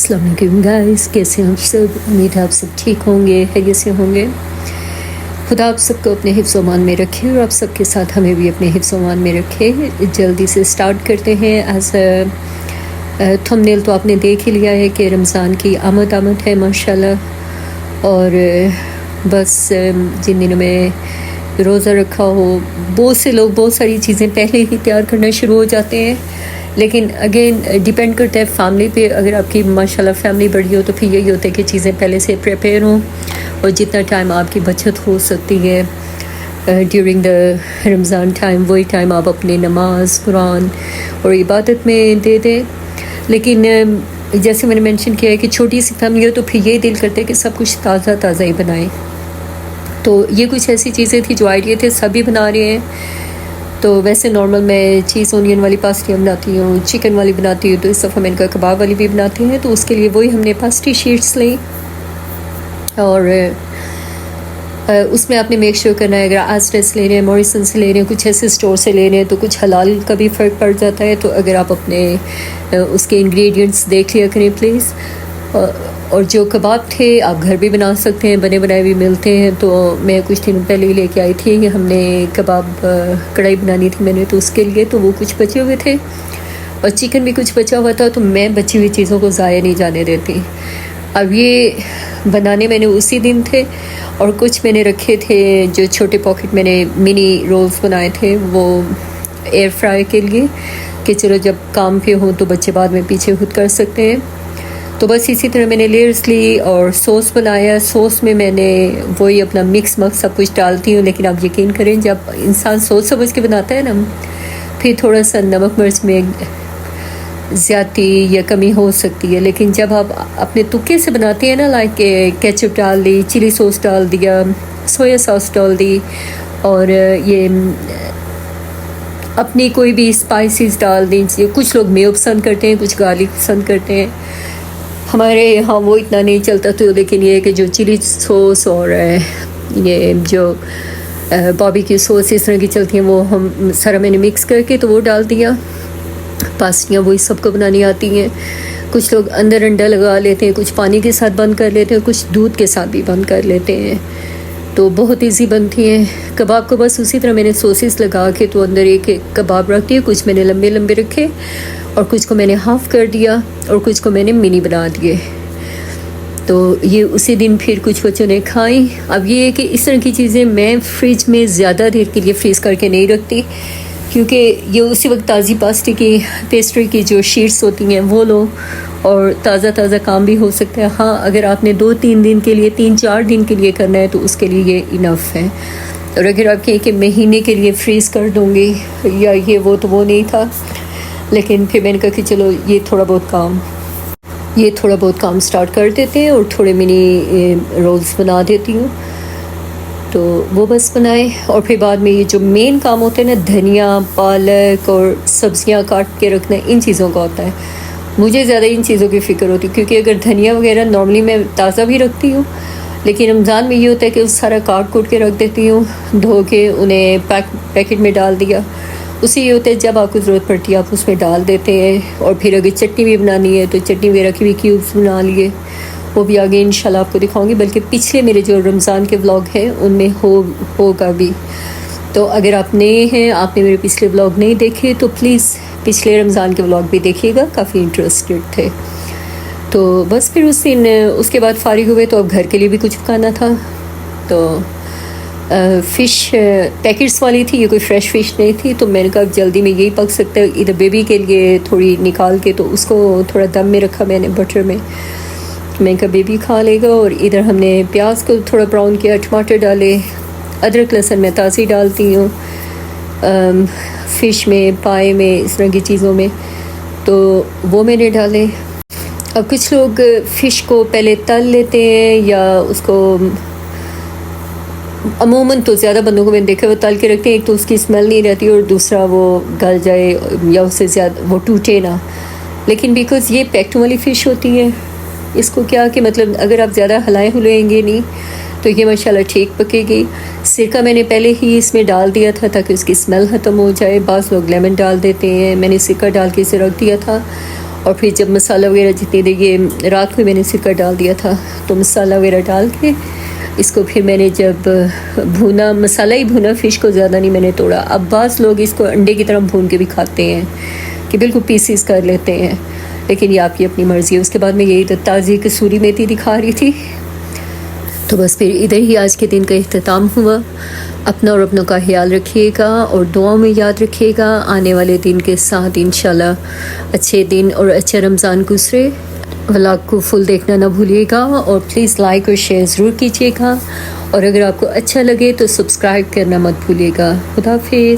अस्सलाम वालेकुम गाइस, कैसे हैं आप सब। उम्मीद है आप सब ठीक होंगे, खैरियत से होंगे। खुदा आप सबको अपने हिफ्ज़-ओ-मान में रखे और आप सबके साथ हमें भी अपने हिफ्ज़-ओ-मान में रखे। जल्दी से स्टार्ट करते हैं। एज थंबनेल तो आपने देख ही लिया है कि रमज़ान की आमद है माशाल्लाह। और बस जिन दिनों में रोज़ा रखा हो, बहुत से लोग बहुत सारी चीज़ें पहले ही तैयार करना शुरू हो जाते हैं, लेकिन अगेन डिपेंड करता है फैमिली पे। अगर आपकी माशाल्लाह फैमिली बड़ी हो तो फिर यही होता है कि चीज़ें पहले से प्रिपेयर हों और जितना टाइम आपकी बचत हो सकती है ड्यूरिंग द रमज़ान टाइम, वही टाइम आप अपने नमाज, कुरान और इबादत में दे दें। लेकिन जैसे मैंने मेंशन किया है कि छोटी सी फैमिली हो तो फिर यही दिल करता है कि सब कुछ ताज़ा ही बनाएं। तो ये कुछ ऐसी चीज़ें थी जो आइडिया थे, सभी बना रहे हैं। तो वैसे नॉर्मल मैं चीज़ ओनियन वाली पास्टियाँ बनाती हूँ, चिकन वाली बनाती हूँ, तो इस दफ़ा मैंने कहा कबाब वाली भी बनाते हैं। तो उसके लिए वही हमने पास्टी शीट्स ली और उसमें आपने मेक श्योर करना है, अगर आस्ट्रेस ले रहे हैं, मॉरिसन से ले रहे हैं, कुछ ऐसे स्टोर से ले रहे हैं तो कुछ हलाल का भी फ़र्क पड़ जाता है। तो अगर आप अपने उसके इंग्रेडिएंट्स देख लिया करें प्लीज़। और जो कबाब थे आप घर भी बना सकते हैं, बने बनाए भी मिलते हैं। तो मैं कुछ दिनों पहले ही लेके आई थी, हमने कबाब कढ़ाई बनानी थी मैंने, तो उसके लिए तो वो कुछ बचे हुए थे और चिकन भी कुछ बचा हुआ था। तो मैं बची हुई चीज़ों को ज़ाया नहीं जाने देती। अब ये बनाने मैंने उसी दिन थे और कुछ मैंने रखे थे जो छोटे पॉकेट मैंने मिनी रोल्स बनाए थे वो एयर फ्राई के लिए, कि चलो जब काम पे हो तो बच्चे बाद में पीछे खुद कर सकते हैं। तो बस इसी तरह मैंने लेयर्स ली और सॉस बनाया। सॉस में मैंने वही अपना मिक्स सब कुछ डालती हूँ, लेकिन आप यकीन करें जब इंसान सोच समझ के बनाता है ना, फिर थोड़ा सा नमक मिर्च में ज़्यादती या कमी हो सकती है। लेकिन जब आप अपने तुक्के से बनाते हैं ना, लाइक केचप डाल दी, चिली सॉस डाल दिया, सोया सॉस डाल दी और ये अपनी कोई भी स्पाइसेस डाल दी। कुछ लोग मेयो पसंद करते हैं, कुछ गार्लिक पसंद करते हैं, हमारे यहाँ वो इतना नहीं चलता। तो लेकिन ये कि जो चिली सॉस और ये जो बारबेक्यू सॉस इस तरह की चलती हैं वो हम सारा मैंने मिक्स करके तो वो डाल दिया। पास्टियाँ वही सबको बनानी आती हैं। कुछ लोग अंदर अंडा लगा लेते हैं, कुछ पानी के साथ बंद कर लेते हैं, कुछ दूध के साथ भी बंद कर लेते हैं। तो बहुत इजी बनती हैं। कबाब को बस उसी तरह मैंने सॉसेस लगा के तो अंदर एक कबाब रख दिए, कुछ मैंने लंबे लंबे रखे और कुछ को मैंने हाफ़ कर दिया और कुछ को मैंने मिनी बना दिए। तो ये उसी दिन फिर कुछ बच्चों ने खाई। अब ये है कि इस तरह की चीज़ें मैं फ्रिज में ज़्यादा देर के लिए फ्रीज़ करके नहीं रखती, क्योंकि ये उसी वक्त ताज़ी पास्टी की पेस्ट्री की जो शीट्स होती हैं वो लो और ताज़ा काम भी हो सकता है। हाँ, अगर आपने 2-3 दिन के लिए, 3-4 दिन के लिए करना है तो उसके लिए ये इनफ है। और अगर आप कहें कि महीने के लिए फ्रीज़ कर दूँगी या ये वो, तो वो नहीं था। लेकिन फिर मैंने कहा कि चलो ये थोड़ा बहुत काम स्टार्ट कर देते हैं और थोड़े मिनी रोल्स बना देती हूँ। तो वो बस बनाए और फिर बाद में ये जो मेन काम होते हैं ना, धनिया, पालक और सब्जियाँ काट के रखना, इन चीज़ों का होता है। मुझे ज़्यादा इन चीज़ों की फ़िक्र होती है, क्योंकि अगर धनिया वगैरह नॉर्मली मैं ताज़ा भी रखती हूँ, लेकिन रमज़ान में ये होता है कि उस सारा काट के रख देती हूँ, धो के उन्हें पैकेट में डाल दिया। उसी ये होता है जब आपको ज़रूरत पड़ती है आप उसमें डाल देते हैं। और फिर अगर चटनी भी बनानी है तो चटनी वगैरह की भी क्यूब्स बना लिए, वो भी आगे इंशाल्लाह आपको दिखाऊंगी। बल्कि पिछले मेरे जो रमज़ान के व्लॉग हैं उनमें होगा भी। तो अगर आप नए हैं, आपने मेरे पिछले व्लॉग नहीं देखे तो प्लीज़ पिछले रमज़ान के व्लॉग भी देखिएगा, काफ़ी इंटरेस्टेड थे। तो बस फिर उस दिन उसके बाद फारिग हुए तो अब घर के लिए भी कुछ पकाना था। तो फ़िश पैकेट्स वाली थी, ये कोई फ़्रेश फ़िश नहीं थी। तो मैंने कहा जल्दी में यही पक सकता है। इधर बेबी के लिए थोड़ी निकाल के तो उसको थोड़ा दम में रखा मैंने बटर में, मैंने कहा बेबी खा लेगा। और इधर हमने प्याज को थोड़ा ब्राउन किया, टमाटर डाले, अदरक लहसुन मैं ताज़ी डालती हूँ फ़िश में, पाए में, इस तरह की चीज़ों में, तो वो मैंने डाले। अब कुछ लोग फ़िश को पहले तल लेते हैं या उसको, अमूमन तो ज़्यादा बंदों को मैंने देखा वो तल के रखते हैं। एक तो उसकी स्मेल नहीं रहती और दूसरा वो गल जाए या उससे ज़्यादा वो टूटे ना। लेकिन बिकॉज़ ये पैक्ड वाली फ़िश होती है, इसको क्या कि मतलब अगर आप ज़्यादा हिलाएंगे नहीं तो ये माशाल्लाह ठीक पकेगी। सिरका मैंने पहले ही इसमें डाल दिया था ताकि उसकी स्मेल ख़त्म हो जाए। बाज़ लोग लेमन डाल देते हैं, मैंने सिरका डाल के इसे रख दिया था और फिर जब मसाला वगैरह जितनी देर, ये रात को मैंने सिरका डाल दिया था, तो मसाला वगैरह डाल के इसको फिर मैंने जब भुना, मसाला ही भुना, फ़िश को ज़्यादा नहीं मैंने तोड़ा। अब बाज़ लोग इसको अंडे की तरह भून के भी खाते हैं कि बिल्कुल पीसीस कर लेते हैं, लेकिन ये आपकी अपनी मर्ज़ी है। उसके बाद मैं यही ताज़ी कसूरी मेथी दिखा रही थी। तो बस फिर इधर ही आज के दिन का इख्तिताम हुआ। अपना और अपनों का ख्याल रखिएगा और दुआओं में याद रखिएगा। आने वाले दिन के साथ इंशाल्लाह अच्छे दिन और अच्छा रमज़ान गुजरे। व्लॉग को फुल देखना ना भूलिएगा और प्लीज़ लाइक और शेयर ज़रूर कीजिएगा, और अगर आपको अच्छा लगे तो सब्सक्राइब करना मत भूलिएगा। खुदा हाफिज़।